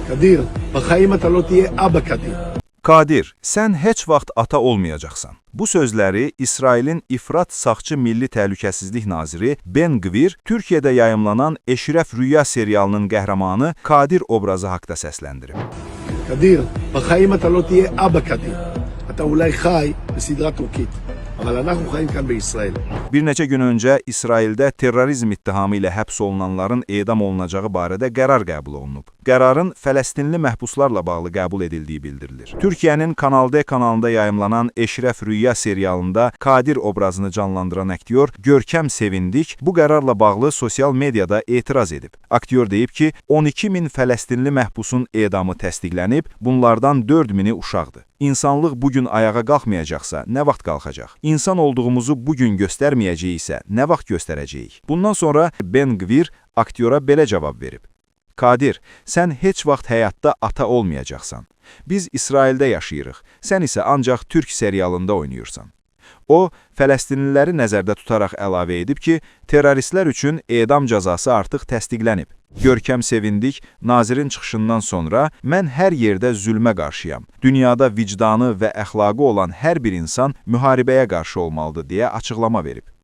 Kadir, בחיים אתה לא תהיה אבא Kadir. Kadir, sən heç vaxt ata olmayacaqsan. Bu sözləri İsrailin İfrat Sağçı Milli Təhlükəsizlik Naziri Ben Gvir Türkiyədə yayımlanan Eşrəf Rüya serialının qəhrəmanı Kadir obrazı haqda səsləndirib. Kadir, בחיים אתה לא תהיה אבא Kadir. אתה אולי חי בסדרה טורקית, אבל אנחנו חיים כאן בישראל. Bir neçə gün öncə İsraildə terrorizm ittihamı ilə həbs olunanların edam olunacağı barədə qərar qəbul olunub. Qərarın Fələstinli məhbuslarla bağlı qəbul edildiyi bildirilir. Türkiyənin Kanal D kanalında yayımlanan Eşrəf Rüya serialında Kadir obrazını canlandıran aktyor Görkəm Sevindik bu qərarla bağlı sosial mediada etiraz edib. Aktyor deyib ki, 12 min Fələstinli məhbusun edamı təsdiqlənib, bunlardan 4 mini uşaqdır. İnsanlıq bugün ayağa qalxmayacaqsa, nə vaxt qalxacaq? İnsan olduğumuzu bugün göstərməyəcəyiksə, nə vaxt göstərəcəyik? Bundan sonra Ben Gvir aktyora belə cavab verib. Kadir, sən heç vaxt həyatda ata olmayacaqsan. Biz İsraildə yaşayırıq, sən isə ancaq Türk serialında oynayırsan. O, Fələstinliləri nəzərdə tutaraq əlavə edib ki, terroristlər üçün edam cəzası artıq təsdiqlənib. Görkəm Sevindik, nazirin çıxışından sonra mən hər yerdə zülmə qarşıyam. Dünyada vicdanı və əxlaqı olan hər bir insan müharibəyə qarşı olmalıdır deyə açıqlama verib.